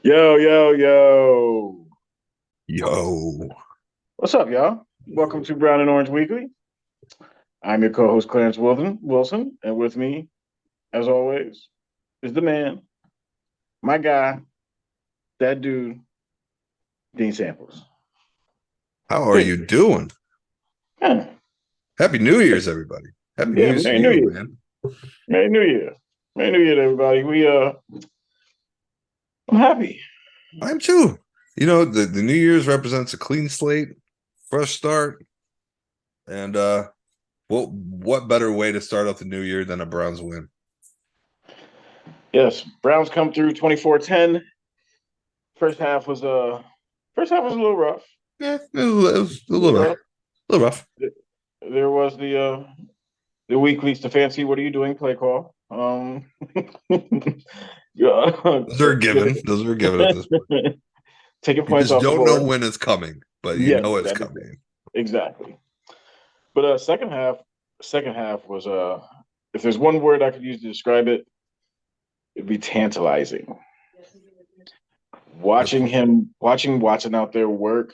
Yo, yo, yo. Yo, What's up, y'all? Welcome to Brown and Orange Weekly. I'm your co-host, Clarence Wilson, and with me, as always, is the man, my guy, that dude, Dean Samples. how are Dean. you doing? Yeah, Happy New Year's, everybody. Happy New yeah, Year's to Merry New you, Year. man. Merry New Year. Merry New Year, to everybody. I'm happy. I'm too. The New Year's represents a clean slate, fresh start, and what better way to start off the new year than a Browns win? Yes, Browns come through 24-10. First half was a little rough. Yeah, it was A little a rough. little rough. There was the weekly Stefanski, what are you doing? Play call. Yeah, Those are given. Those are given at this point. taking You points just off the don't know board. when it's coming, but you Yes, know it's that is coming. exactly. But second half was if there's one word I could use to describe it, it'd be tantalizing. Watching Watson out there work.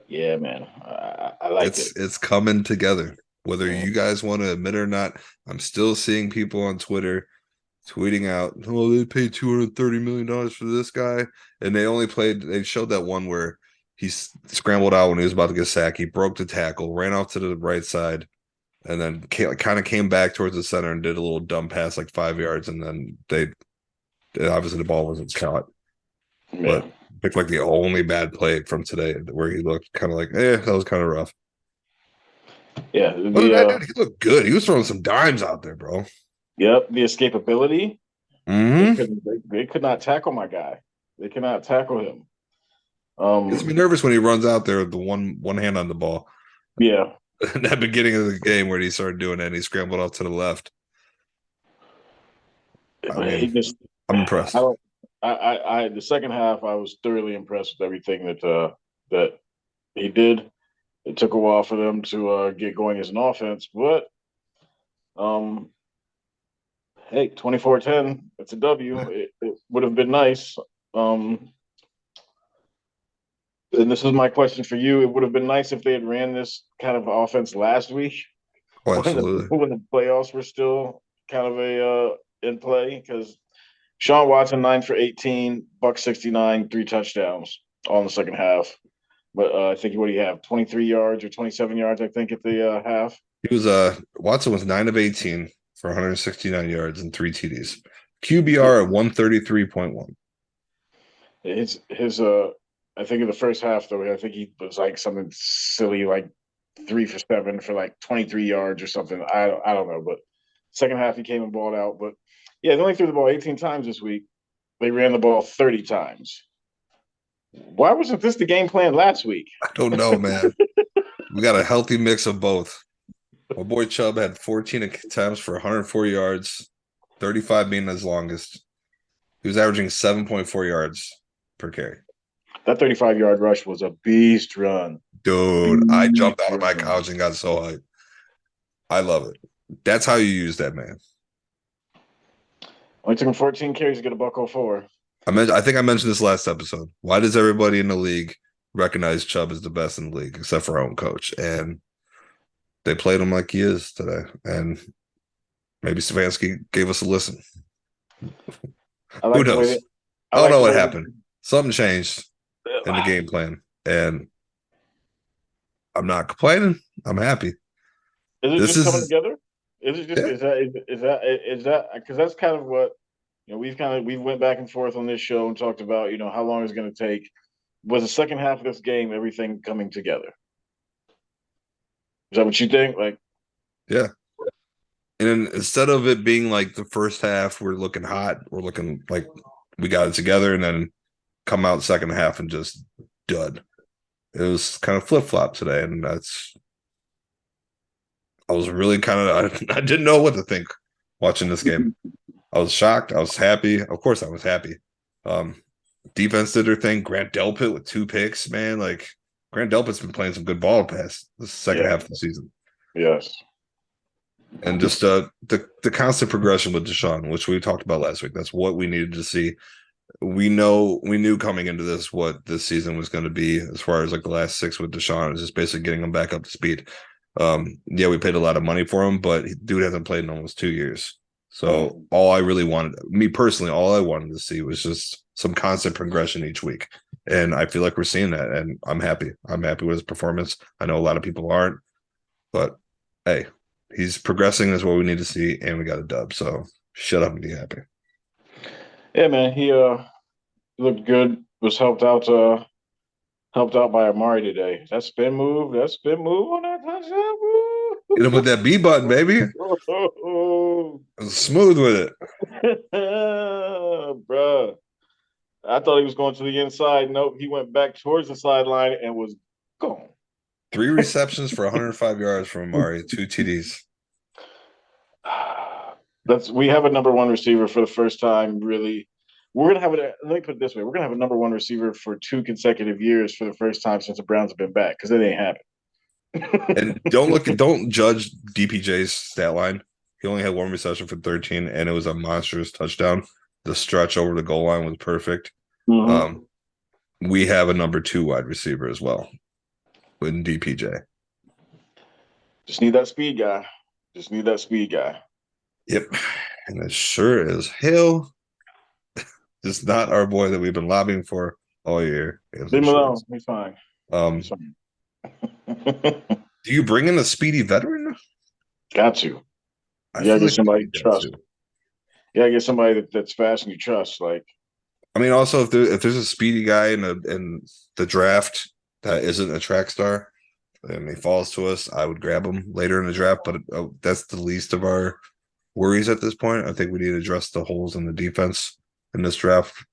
Yeah, man, I liked It's it. it's coming together. Whether Mm. you guys want to admit it or not, I'm still seeing people on Twitter tweeting out, "Oh, they paid $230 million for this guy," and they showed that one where he scrambled out when he was about to get sacked. He broke the tackle, ran off to the right side, and then kind of came back towards the center and did a little dumb pass like 5 yards, and then obviously the ball wasn't caught, Yeah, but looked like the only bad play from today where he looked kind of like, that was kind of rough. yeah. Other than that, dude, he looked good. He was throwing some dimes out there, bro. The escapability. Mm-hmm. They could not tackle my guy. They cannot tackle him. Gets me Um, nervous when he runs out there with the one hand on the ball. yeah, In that beginning of the game where he started doing it and he scrambled off to the left. I but mean, he just I'm I impressed. don't I the second half I was thoroughly impressed with everything that he did. It took a while for them to get going as an offense, but um hey, 24-10, it's a W. It would have been nice. Um and this is my question for you. It would have been nice if they had ran this kind of offense last week Oh, when the absolutely. when the playoffs were still kind of a in play because Sean Watson 9 for 18, buck 69, 3 touchdowns all in the second half. But I think what do you have? 23 yards or 27 yards, I think, at the half. He was Watson was 9 of 18 for 169 yards and three TDs. QBR at 133.1. His I think in the first half though, I think he was like something silly like 3 for 7 for like 23 yards or something. I don't know, but second half he came and balled out. But yeah, they only threw the ball 18 times this week. They ran the ball 30 times. Why wasn't this the game plan last week? I don't know, man. We got a healthy mix of both. My boy Chubb had 14 attempts for 104 yards, 35 being his longest. He was averaging 7.4 yards per carry. That 35-yard rush was a beast run. Dude, I Beast jumped out of my run. couch and got so hyped. I love it. That's how you use that, man. Only took him 14 carries to get a buck 04. I think I mentioned this last episode. Why does everybody in the league recognize Chubb as the best in the league, except for our own coach? And they played him like he is today. And maybe Stefanski gave us a listen. I Who like the way knows? that I I don't like know the what way happened. that Something changed in the game plan. And I'm not complaining. I'm happy. is it This just coming is together? Is it just yeah. is that because that's kind of what we went back and forth on this show and talked about how long it's going to take. Was the second half of this game everything coming together? Is that what you think? Like, Yeah. And instead of it being like the first half, we're looking hot, we're looking like we got it together, and then come out second half and just dud. It was kind of flip flop today, and I was really kind of I didn't know what to think watching this game. I was shocked. I was happy. Of course, I was happy. Um, Defense did their thing. Grant Delpit with 2 picks, man. Like Grant Delpit's been playing some good ball past the second yeah, half of the season, yes, and just the constant progression with Deshaun, which we talked about last week. That's what we needed to see. we knew coming into this what this season was going to be as far as like the last six with Deshaun is just basically getting him back up to speed. Yeah, we paid a lot of money for him, but dude hasn't played in almost 2 years. So all I really wanted, me personally, all I wanted to see was just some constant progression each week. And I feel like we're seeing that, and I'm happy. I'm happy with his performance. I know a lot of people aren't, but hey, he's progressing is what we need to see, and we got a dub. So shut up and be happy. Yeah, man, he looked good. Was helped out by Amari today. That spin move on that touchdown. Get him with that B button, baby. Woo! Smooth with it. Bruh. I thought he was going to the inside. Nope, he went back towards the sideline and was gone. 3 receptions for 105 yards from Amari, 2 TDs. We have a number one receiver for the first time, really. We're gonna have it. Let me put it this way: we're gonna have a number one receiver for 2 consecutive years for the first time since the Browns have been back because it ain't happened. And don't judge DPJ's stat line. He only had 1 reception for 13, and it was a monstrous touchdown. The stretch over the goal line was perfect. Mm-hmm. We have a number 2 wide receiver as well with DPJ. Just need that speed guy. Just need that speed guy. Yep. And it sure as hell is not our boy that we've been lobbying for all year. Leave him alone. He's fine. Um, He's fine. do you bring in a speedy veteran? Got to. I You gotta feel get like somebody you trust. You gotta get somebody that's fast and you trust. Like, I mean, also if there's a speedy guy in the draft that isn't a track star and he falls to us, I would grab him later in the draft. But that's the least of our worries at this point. I think we need to address the holes in the defense in this draft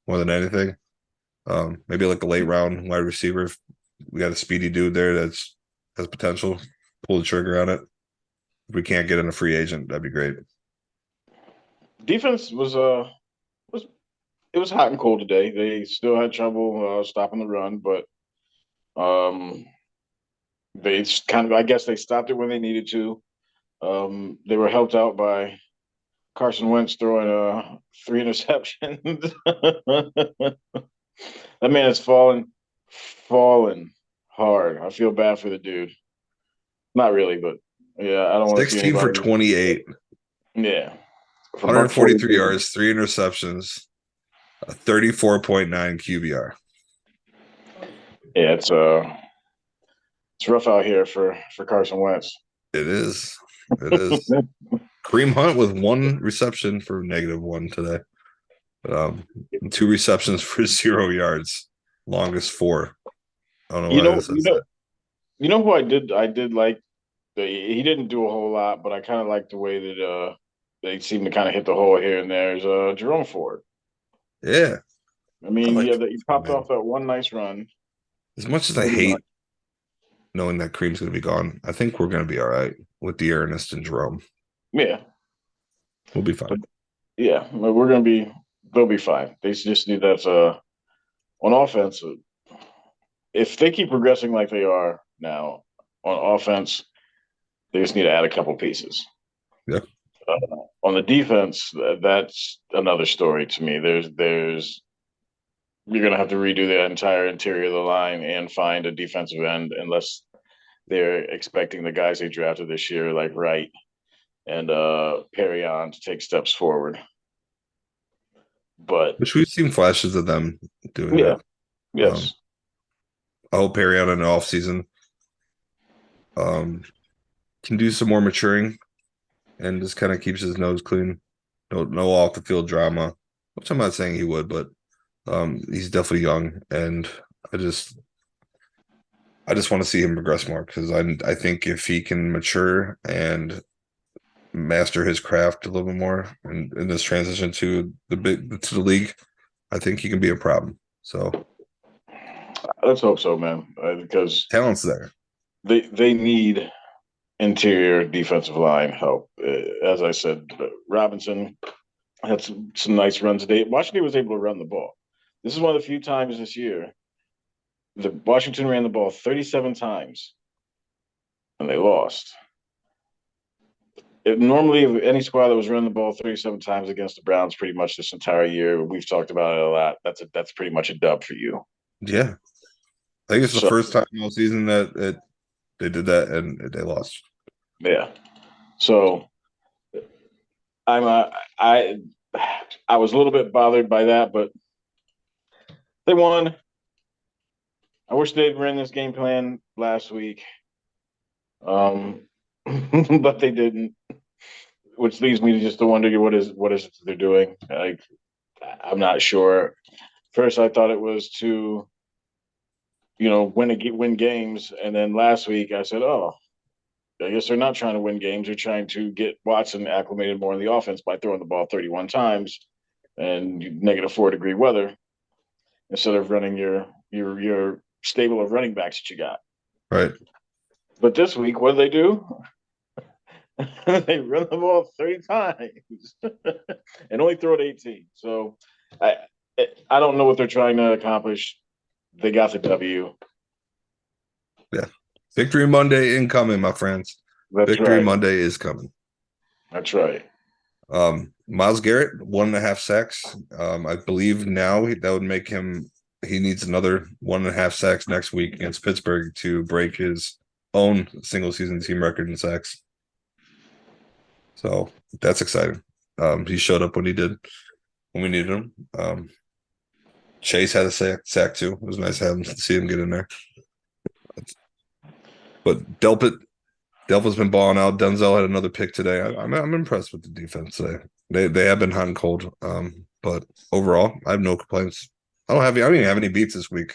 more than anything. Maybe like a late round wide receiver. If we got a speedy dude there that's has potential. Pull the trigger on it. If we can't get in a free agent, that'd be great. defense was it was hot and cold today. They still had trouble stopping the run, but um, they kind of I guess they stopped it when they needed to. They were helped out by Carson Wentz throwing 3 interceptions. That man is falling hard. I feel bad for the dude. Not really, but yeah, I don't want to see 16 for anybody. 28, Yeah, for buck 143 42. yards, 3 interceptions, a 34.9 QBR. Yeah, it's rough out here for Carson Wentz. It is. It is. Kareem Hunt with 1 reception for -1 today. 2 receptions for 0 yards. Longest 4. I don't know You why know, this is that. you know who I did like. He didn't do a whole lot, but I kind of like the way that they seem to kind of hit the hole here and there. Is Jerome Ford? Yeah. I I mean, like yeah, it, he popped man. off that one nice run. As much as I Pretty much. hate knowing that Kareem's going to be gone, I think we're going to be all right with the Ernest and Jerome. Yeah, We'll be but fine. yeah, we're gonna be. They'll be fine. They just need that on offense. If they keep progressing like they are now on offense, they just need to add a couple pieces. Yeah. On the defense, that's another story to me. There's you're gonna have to redo the entire interior of the line and find a defensive end unless they're expecting the guys they drafted this year, like Wright and Perry on, to take steps forward. But Which we've seen flashes of them doing yeah, that. Um, yes. I hope Perry out in the offseason can do some more maturing and just kind of keeps his nose clean. No off the field drama, which I'm not saying he would, but he's definitely young, and I just want to see him progress more because I think if he can mature and master his craft a little bit more and in this transition to the league, I think he can be a problem. So Let's hope so, man. Because talent's there. they need interior defensive line help. As I said, Robinson had some nice runs today. Washington was able to run the ball. This is one of the few times this year the Washington ran the ball 37 times and they lost. normally any squad that was running the ball 37 times against the Browns pretty much this entire year, we've talked about it a lot. That's pretty much a dub for you. Yeah, I think it's the So first time all season that they did that and they lost. yeah. So I'm I I was a little bit bothered by that, but they won. I wish they'd ran this game plan last week. But they didn't, which leads me to just to wonder what is it they're doing. I'm not sure. First, I thought it was to win games, and then last week I said, oh, I guess they're not trying to win games. They're trying to get Watson acclimated more in the offense by throwing the ball 31 times and -4 degree weather instead of running your stable of running backs that you got. Right. But this week, what do they do? They run the ball 30 times and only throw it 18. So I I don't know what they're trying to accomplish. They got the W. Yeah. Victory Monday incoming, my friends. That's Victory right. Monday is coming. That's right. Myles Garrett, 1.5 sacks. I believe now that would make him. He needs another 1.5 sacks next week against Pittsburgh to break his own single season team record in sacks. So that's exciting. He showed up when he did when we needed him. Chase had a sack too. It was nice to see him get in there. But Delpa's been balling out. Denzel had another pick today. I'm impressed with the defense today. They have been hot and cold. But overall, I have no complaints. I don't even have any beef this week,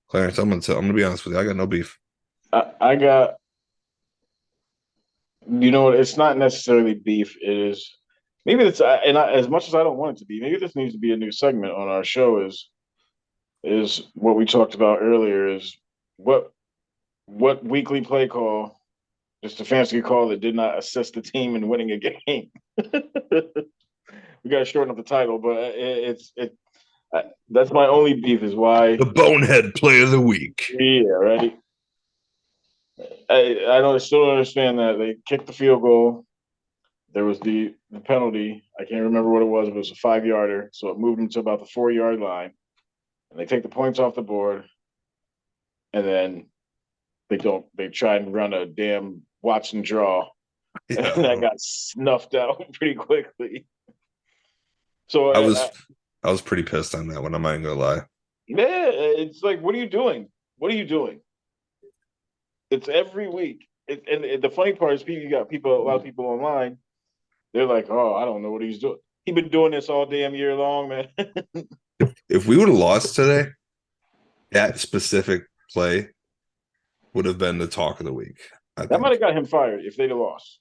Clarence. I'm gonna be honest with you. I got no beef. I got, what? It's not necessarily beef. It is maybe it's as much as I don't want it to be. Maybe this needs to be a new segment on our show. Is what we talked about earlier. Is what weekly play call, just a fancy call that did not assist the team in winning a game. We got to shorten up the title, but that's my only beef is why. The bonehead play of the week. Yeah, right. I still don't understand that they kicked the field goal. There was the penalty. I can't remember what it was. But it was a 5-yarder, so it moved them to about the 4-yard line, and they take the points off the board, and then they don't. They try and run a damn Watson draw, Yeah. and that got snuffed out pretty quickly. So I was pretty pissed on that one. I'm not even gonna lie. yeah, it's like, what are you doing? What are you doing? It's every week. And the funny part is, you got a lot of people online. They're like, "Oh, I don't know what he's doing. He's been doing this all damn year long, man." If we would have lost today, that specific play would have been the talk of the week. I That might think. have got him fired if they'd have lost.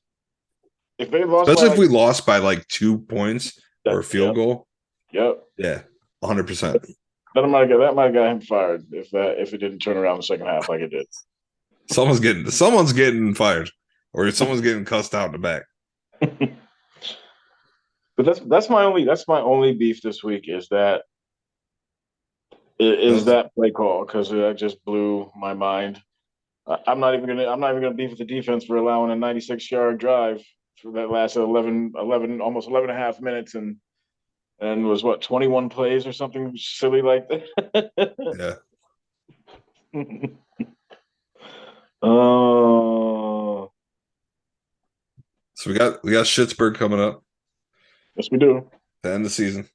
If they lost, Especially if we lost by like 2 points or a field yep, goal. yep. Yeah, 100%. That might have got him fired if it didn't turn around the second half like it did. Someone's getting fired, or someone's getting cussed out in the back. But that's my only beef this week is that that play call, because that just blew my mind. I'm not even gonna beef with the defense for allowing a 96-yard drive for that lasted 11 almost 11 and a half minutes and was what, 21 plays or something silly like that. Yeah. Oh, So we got Schittsburg coming up yes, we do. to end the season.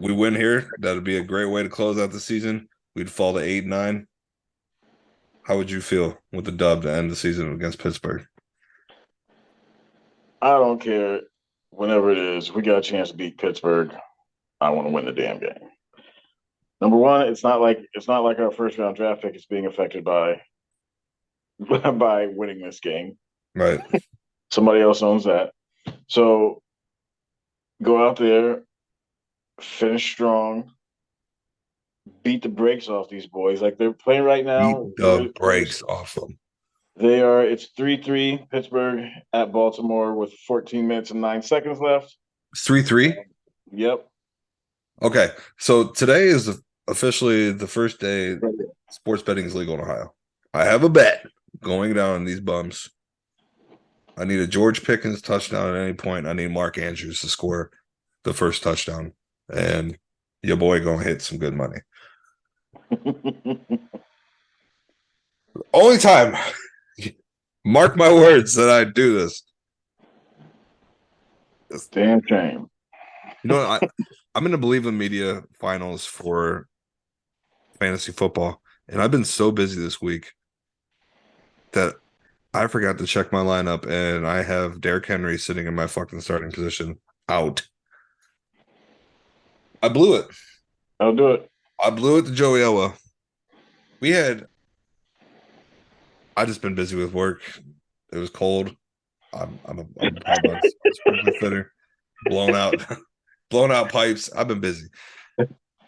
We win here. That'd be a great way to close out the season. We'd fall to 8-9. How would you feel with the dub to end the season against Pittsburgh? I don't care. Whenever it is, we got a chance to beat Pittsburgh. I want to win the damn game. Number one, it's not like our first round draft pick is being affected by by winning this game. Right. Somebody else owns that. So go out there, finish strong, beat the brakes off these boys. Like they're playing right now. Beat the brakes off them. It's 3-3 Pittsburgh at Baltimore with 14 minutes and 9 seconds left. 3-3? Yep. Okay. So today is officially the first day sports betting is legal in Ohio. I have a bet going down on these bums. I need a George Pickens touchdown at any point. I need Mark Andrews to score the first touchdown, and your boy gonna hit some good money. Only time, mark my words, that I do this. Damn shame. You know what? I'm going to believe in media finals for fantasy football, and I've been so busy this week that I forgot to check my lineup, and I have Derrick Henry sitting in my fucking starting position out. I blew it. I'll do it. I blew it to Joey Elway. We had. I just been busy with work. It was cold. I'm part of a sprinkler fitter, blown out, blown out pipes. I've been busy,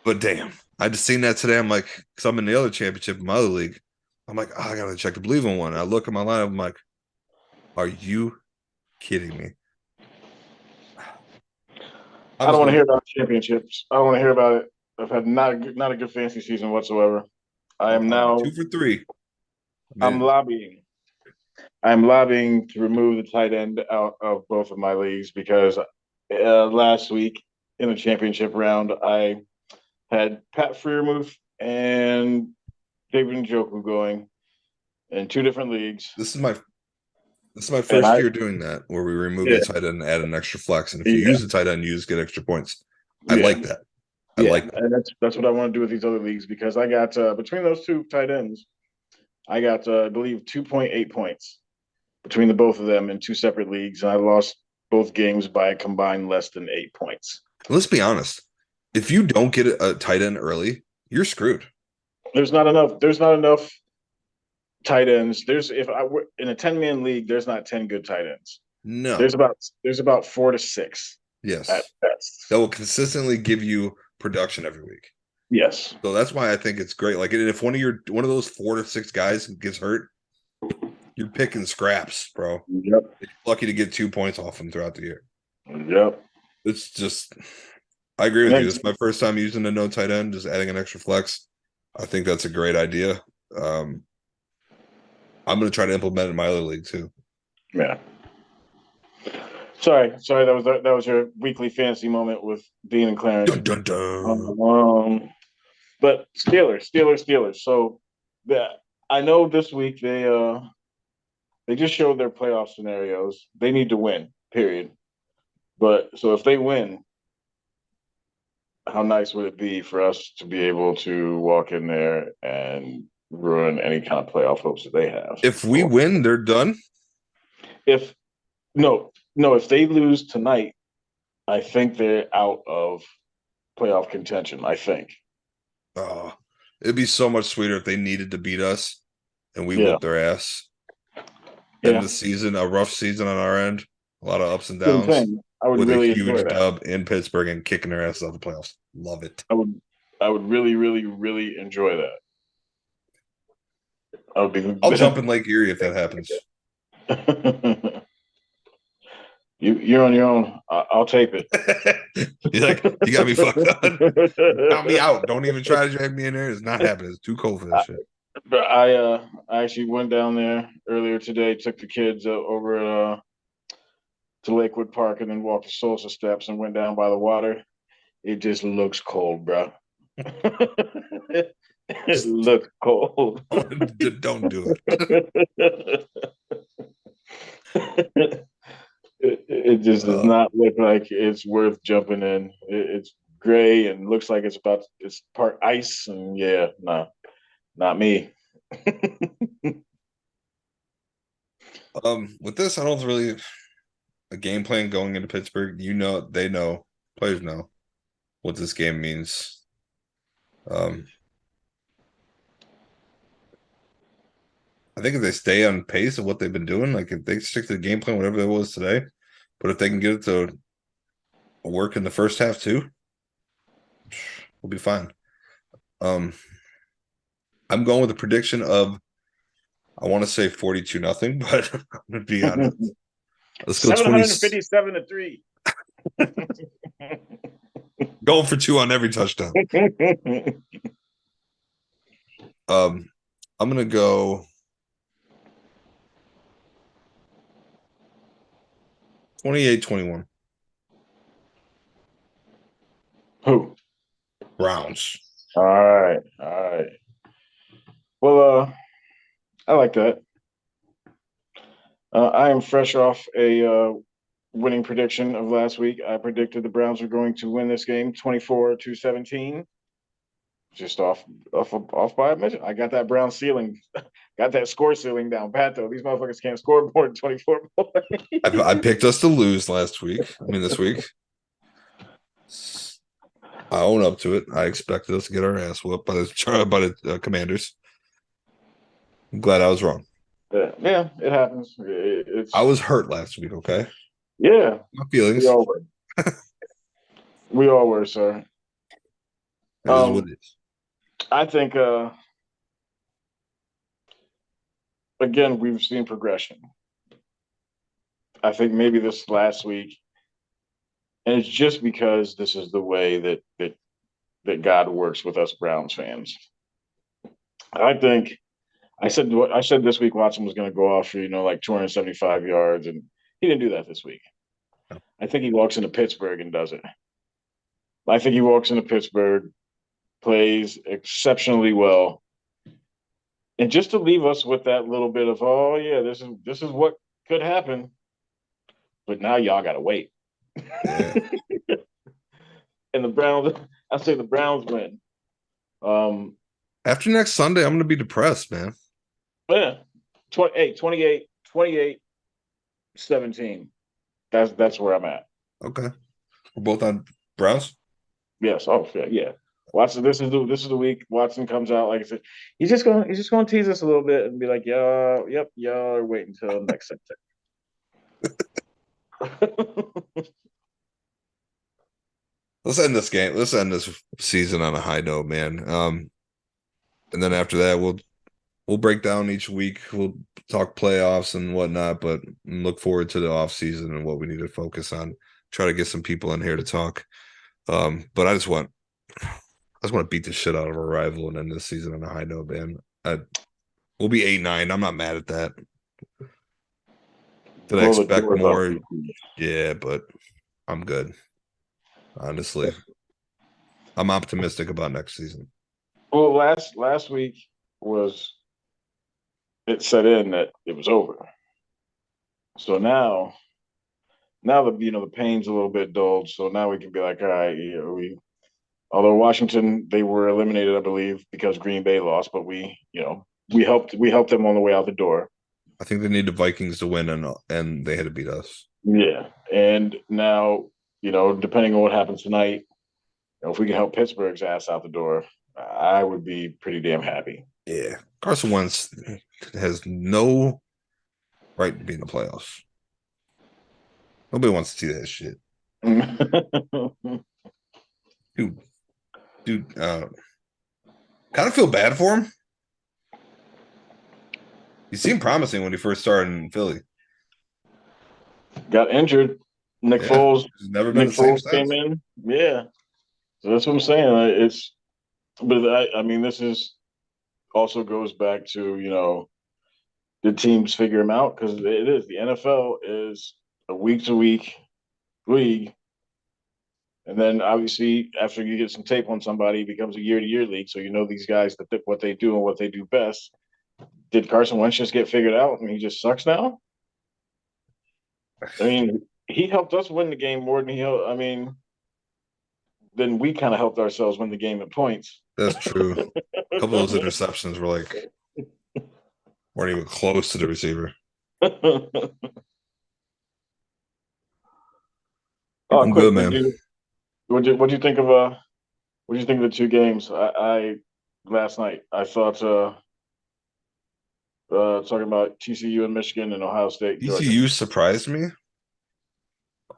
but damn, I just seen that today. I'm like, because I'm in the other championship in my other league. I'm like, oh, I gotta check the believe in one. I look at my lineup. I'm like, are you kidding me? I don't want to hear about championships. I don't want to hear about it. I've had not a good fantasy season whatsoever. I am I'm now. 2 for 3. I'm lobbying. I'm lobbying to remove the tight end out of both of my leagues because last week in the championship round, I had Pat Freiermuth and David Njoku going in 2 different leagues. This is my And first year doing that, where we remove the tight end and add an extra flex. And if you use the tight end, you just get extra points. I like that. I like that. And that's what I want to do with these other leagues because I got between those 2 tight ends, I got I believe 2.8 points between the both of them in 2 separate leagues, and I lost both games by a combined less than 8 points. Let's be honest. If you don't get a tight end early, you're screwed. There's not enough. There's not enough tight ends. There's if I were in a 10-man league, there's not 10 good tight ends. No. There's about 4 to 6. Yes. At best. That will consistently give you production every week. Yes. So that's why I think it's great. Like, if one of those 4 to 6 guys gets hurt, you're picking scraps, bro. Yep. You're lucky to get 2 points off them throughout the year. Yep. It's just, I agree with you. This is my first time using a no tight end, just adding an extra flex. I think that's a great idea. I'm going to try to implement it in my other league too. Yeah. Sorry. That was your weekly fantasy moment with Dean and Clarence. Dun, dun, dun. But Steelers. So I know this week they just showed their playoff scenarios. They need to win. Period. But so if they win, how nice would it be for us to be able to walk in there and ruin any kind of playoff hopes that they have? If we win, they're done. If they lose tonight, I think they're out of playoff contention. I think. Oh, it'd be so much sweeter if they needed to beat us and we whooped their ass. End of the season, a rough season on our end, a lot of ups and downs. I would with really a huge enjoy that. dub in Pittsburgh and kicking their ass out of the playoffs. Love it. I would really, really, really enjoy that. I'll jump in Lake Erie if that happens. You're on your own. I'll tape it. You're like, you got me fucked up. Count me out. Don't even try to drag me in there. It's not happening. It's too cold for that shit. But I actually went down there earlier today. Took the kids over to Lakewood Park and then walked the Solstice Steps and went down by the water. It just looks cold, bro. It looks cold. Don't do it. It just does not look like it's worth jumping in. It's gray and looks like it's part ice. And yeah, no, not me. With this, I don't really a game plan going into Pittsburgh. They know, players know what this game means. I think if they stay on pace of what they've been doing, like if they stick to the game plan, whatever it was today, but if they can get it to work in the first half too, we'll be fine. I'm going with a prediction of, I want to say 42-0, but I'm going to be honest. Let's go 757-3. Going for 2 on every touchdown. I'm going to go 28-21. Who? Browns. All right. All right. Well, I like that. I am fresh off a winning prediction of last week. I predicted the Browns were going to win this game 24-17. Just off by a minute. I got that Brown ceiling, got that score ceiling down pat though. These motherfuckers can't score more than 24 points. I picked us to lose last week. I mean, this week. I own up to it. I expected us to get our ass whooped by the Commanders. I'm glad I was wrong. Yeah, it happens. I was hurt last week. Okay, Yeah, my we feelings. all were. We all were, sir. It is what it is. I think again we've seen progression. I think maybe this last week, and it's just because this is the way that God works with us Browns fans. I think I said this week Watson was going to go off for like 275 yards, and he didn't do that this week. I think he walks into Pittsburgh and does it. I think he walks into Pittsburgh, plays exceptionally well, and just to leave us with that little bit of oh yeah, this is what could happen, but now y'all got to wait. Yeah. And the Browns, I say the Browns win. After next Sunday, I'm going to be depressed, man. Yeah, 28, 17. That's where I'm at. Okay, we're both on Browns. Yes. Oh yeah, yeah. Watson, this is the week Watson comes out. Like I said, he's just gonna tease us a little bit and be like, "Yeah, yep, y'all are waiting until next September." Let's end this game. Let's end this season on a high note, man. And then after that, we'll break down each week. We'll talk playoffs and whatnot, but look forward to the off season and what we need to focus on. Try to get some people in here to talk. But I just want to beat the shit out of our rival and end this season on a high note, man. We'll be 8-9. I'm not mad at that. Did I expect more? Yeah, but I'm good. Honestly, I'm optimistic about next season. Well, last week was it set in that it was over. So now the pain's a little bit dulled. So now we can be like, all right, although Washington they were eliminated, I believe, because Green Bay lost, but we helped them on the way out the door. I think they need the Vikings to win, and they had to beat us. Yeah, and now depending on what happens tonight, if we can help Pittsburgh's ass out the door, I would be pretty damn happy. Yeah, Carson Wentz has no right to be in the playoffs. Nobody wants to see that shit. Dude, kind of feel bad for him. He seemed promising when he first started in Philly. Got injured. Nick Foles. Never been the same since. Came in. Yeah, so that's what I'm saying. I mean, this is also goes back to the teams figure him out because it is the NFL is a week to week league. And then obviously, after you get some tape on somebody, it becomes a year-to-year league. So these guys what they do and what they do best. Did Carson Wentz just get figured out and he just sucks now? I mean, he helped us win the game more than then we kind of helped ourselves win the game at points. That's true. A couple of those interceptions weren't even close to the receiver. I'm good, man. What do you think of the two games? I last night I thought talking about TCU and Michigan and Ohio State. TCU surprised me.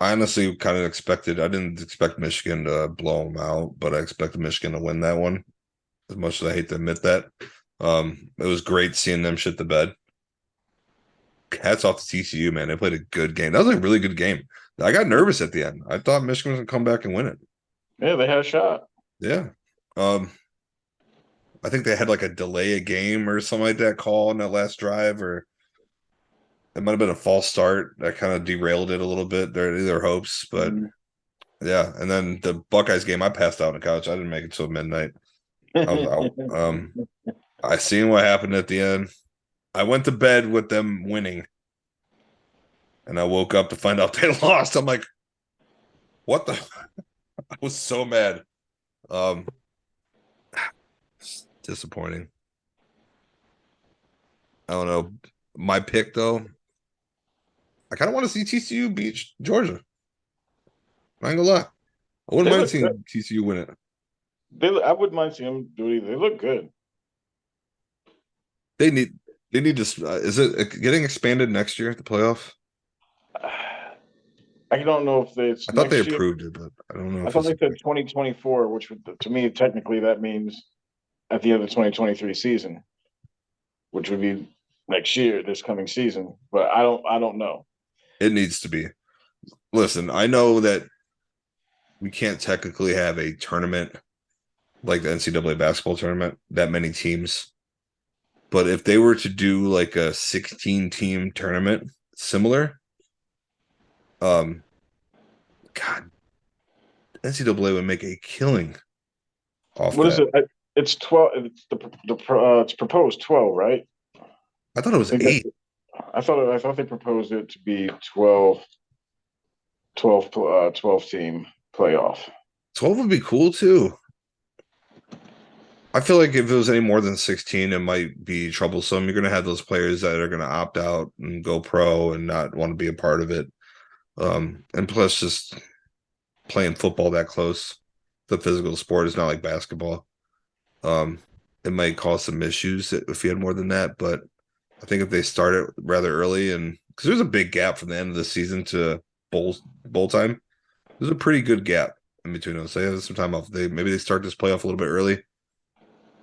I honestly kind of expected. I didn't expect Michigan to blow them out, but I expected Michigan to win that one. As much as I hate to admit that, it was great seeing them shit the bed. Hats off to TCU, man. They played a good game. That was a really good game. I got nervous at the end. I thought Michigan was gonna come back and win it. Yeah, they had a shot. Yeah. I think they had a delay a game or something like that call on that last drive, or it might have been a false start that kind of derailed it a little bit. Their hopes, but yeah. And then the Buckeyes game, I passed out on the couch. I didn't make it till midnight. I was out. I seen what happened at the end. I went to bed with them winning, and I woke up to find out they lost. I'm like, what the? I was so mad. Um, disappointing. I don't know. My pick though, I kind of want to see TCU beat Georgia. I ain't gonna lie. I wouldn't They mind look good. seeing TCU win it. I wouldn't mind seeing them do it either. They look good. They need they need to. Is it getting expanded next year at the playoff? I don't know if I it's thought they next year. approved it, but I don't know I if thought it's. they said 2024, which would, to me, technically that means at the end of the 2023 season, which would be next year, this coming season. But I don't know. It needs to be. Listen, I know that we can't technically have a tournament like the NCAA basketball tournament, that many teams. But if they were to do like a 16 team tournament similar, um, God, NCAA would make a killing off What is that. it? It's 12. It's proposed 12, right? I thought it I was think eight. I thought they proposed it to be 12 team playoff. 12 would be cool too. I feel like if it was any more than 16, it might be troublesome. You're going to have those players that are going to opt out and go pro and not want to be a part of it. And plus, just playing football that close, the physical sport is not like basketball. Um, it might cause some issues if you had more than that. But I think if they start it rather early, and because there's a big gap from the end of the season to bowl time, there's a pretty good gap in between those. So they have some time off. Maybe they start this playoff a little bit early.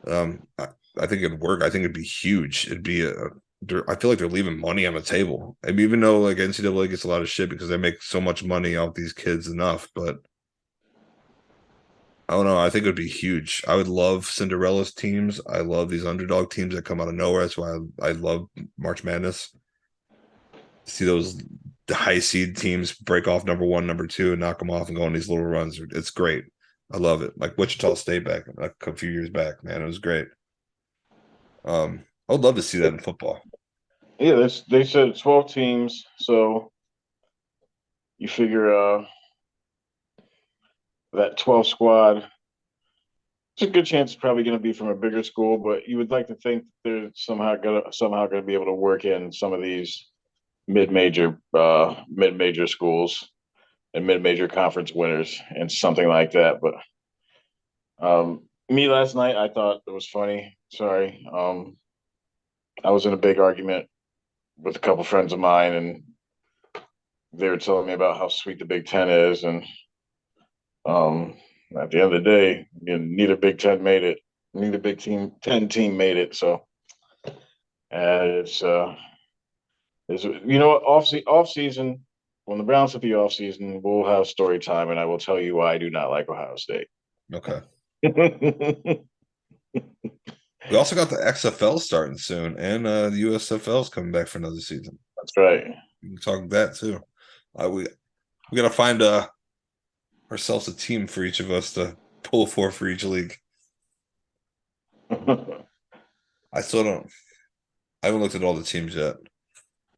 Um, I, I think it'd work. I think it'd be huge. It'd be I feel like they're leaving money on the table. I mean, even though like NCAA gets a lot of shit because they make so much money off these kids enough, but I don't know. I think it would be huge. I would love Cinderella's teams. I love these underdog teams that come out of nowhere. That's why I love March Madness. See those the high seed teams break off number one, number two, and knock them off and go on these little runs. It's great. I love it. Like Wichita State back like a few years back, man. It was great. I would love to see that in football. Yeah, they said 12 teams, so you figure that 12 squad. It's a good chance it's probably going to be from a bigger school, but you would like to think they're somehow gonna be able to work in some of these mid major schools and mid major conference winners and something like that. But me last night, I thought it was funny. Sorry, I was in a big argument with a couple friends of mine, and they were telling me about how sweet the Big Ten is, and um, at the end of the day, neither Big Ten made it. Neither Ten team made it. So it's what off season when the Browns hit the off season, we'll have story time, and I will tell you why I do not like Ohio State. Okay. That's We also got the XFL starting soon, and the USFL is coming back for another season. right. We can talk that too. We got to find ourselves a team for each of us to pull for each league. I still don't. I haven't looked at all the teams yet.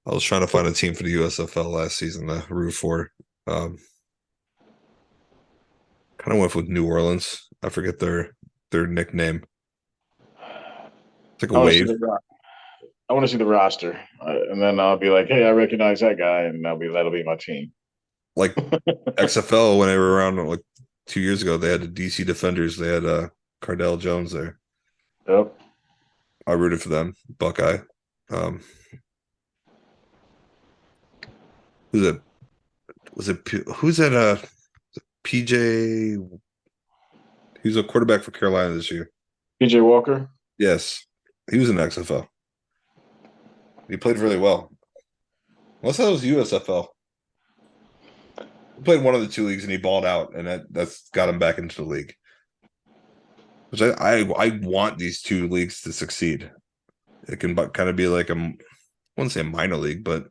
I was trying to find a team for the USFL last season to root for. Um, kind of went with New Orleans. I forget their nickname. It's like a I want to see wave. the roster, and then I'll be like, "Hey, I recognize that guy," and that'll be my team. Like XFL when they were around like 2 years ago, they had the DC Defenders. They had Cardell Jones there. Yep. I rooted for them. Buckeye. Um, who's it? Was it who's that? PJ. He's a quarterback for Carolina this year. PJ Walker. Yes, he was in XFL. He played really well. Unless that was USFL. He played one of the two leagues and he balled out, and that's got him back into the league. Which I want these two leagues to succeed. It can kind of be like I wouldn't say a minor league, but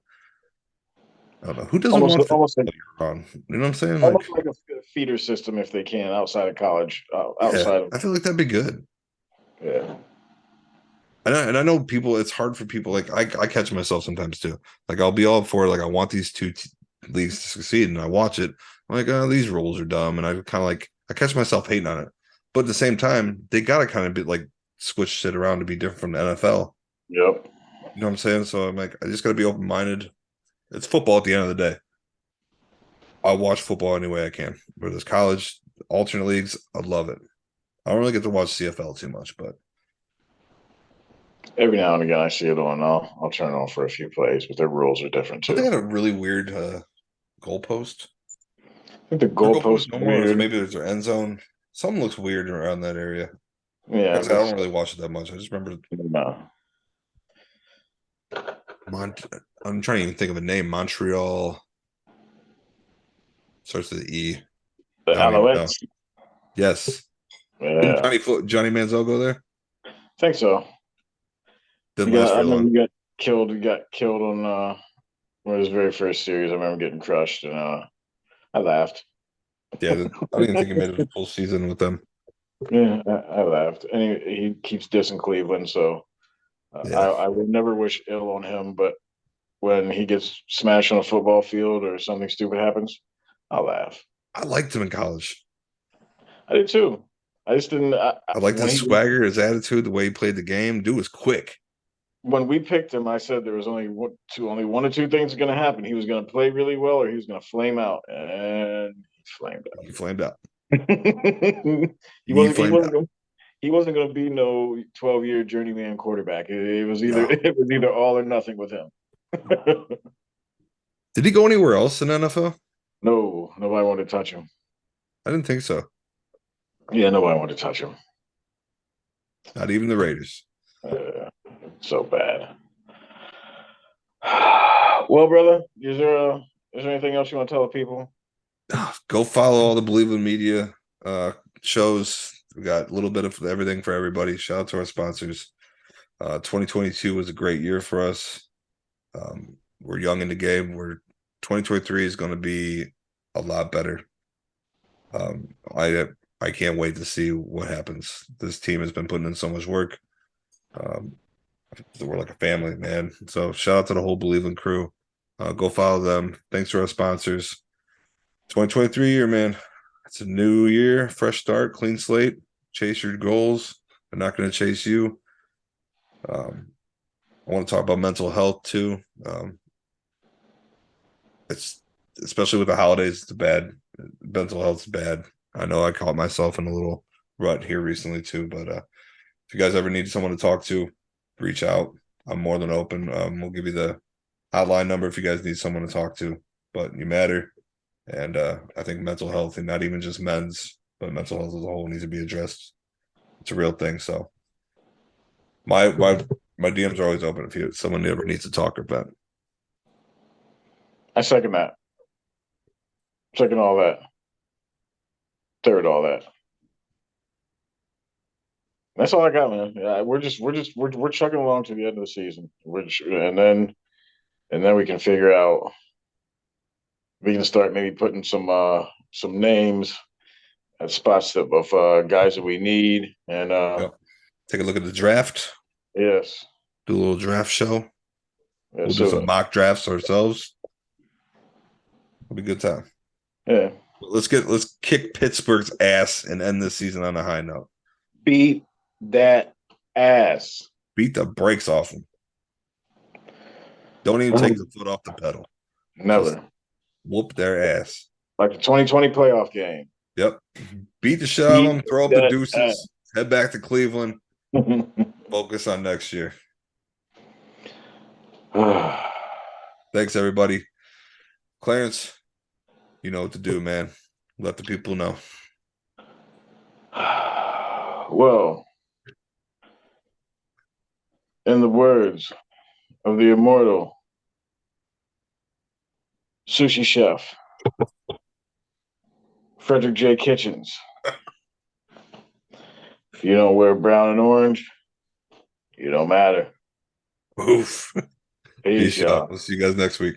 I don't know who doesn't Almost, want football almost like, year round. You know what I'm saying? Like, almost like a feeder system if they can outside of college, yeah, outside of I feel like that'd be good. yeah. And I know people. It's hard for people. Like I catch myself sometimes too. Like I'll be all for it. Like I want these leagues to succeed, and I watch it. I'm like, oh, these rules are dumb, and I kind of like I catch myself hating on it. But at the same time, they gotta kind of be like switch shit around to be different from the NFL. Yep. You know what I'm saying? So I'm like, I just gotta be open minded. It's football at the end of the day. I'll watch football any way I can. Whether it's college, alternate leagues, I love it. I don't really get to watch CFL too much, but Every now and again, I see it on. I'll turn it on for a few plays, but their rules are different but they too. had a really weird goalpost. I think the Their goalpost goalposts no are more. weird. Maybe there's their end zone. Something looks weird around that area. Like Yeah, I said, I that's don't really watch it that much. I just remember no. Mont. I'm trying to even think of a name. Montreal starts with an E. The I don't even know. Alouettes. Yes. Didn't Yeah, Johnny Manziel go there? I think so. Didn't last I very long. remember he got killed. He got killed on one of his very first series. I remember getting crushed, and I laughed. Yeah, I didn't think he made it a full season with them. Yeah, I laughed, and he keeps dissing Cleveland. So Yeah, I would never wish ill on him, but when he gets smashed on a football field or something stupid happens, I'll laugh. I liked him in college. I did too. I just didn't. I liked his swagger, his attitude, the way he played the game. Dude was quick. When we picked him, I said there was only one or two things going to happen. He was going to play really well, or he was going to flame out, and he flamed He flamed out. out. he He wasn't. He flamed wasn't. out. He wasn't going to be no 12-year journeyman quarterback. It was either No. it was either all or nothing with him. Did he go anywhere else in NFL? No, nobody wanted to touch him. I didn't think so. Yeah, nobody wanted to touch him. Not even the Raiders. Uh, so bad. Well, brother, is there anything else you want to tell the people? Go follow all the Believe in Media shows. We got a little bit of everything for everybody. Shout out to our sponsors. 2022 was a great year for us. We're young in the game. 2023 is going to be a lot better. Um, I I can't wait to see what happens. This team has been putting in so much work. Um, we're like a family, man. So shout out to the whole Believe in crew. Go follow them. Thanks to our sponsors. 2023 year, man. It's a new year, fresh start, clean slate. Chase your goals. They're not going to chase you. I want to talk about mental health too. It's especially with the holidays, it's bad. Mental health's bad. I know I caught myself in a little rut here recently too. But if you guys ever need someone to talk to, reach out. I'm more than open. We'll give you the hotline number if you guys need someone to talk to. But you matter. And I think mental health, and not even just men's, but mental health as a whole, needs to be addressed. It's a real thing. So my DMs are always open if someone ever needs to talk or vent. I second that. Second all that. Third all that. That's all I got, man. Yeah, we're chugging along to the end of the season. And then we can figure out. We can start maybe putting some names at spots of guys that we need. And Yep. Take a look at the draft. yes, Do a little draft show. yeah, We'll do some so mock drafts ourselves. It'll be a good time. yeah, Let's kick Pittsburgh's ass and end this season on a high note. beat that ass. Beat the brakes off them. Don't even take the foot off the pedal. Just Never. whoop their ass. Like the 2020 playoff game. Yep. Beat the shit out of Beat them. Throw up the that deuces. Head back to Cleveland. ass. Focus on next year. Thanks, everybody. Clarence, you know what to do, man. Let the people know. Well, in the words of the immortal sushi chef, Frederick J. Kitchens, if you don't wear brown and orange, you don't matter. Oof. Peace, Peace y'all. out. We'll see you guys next week.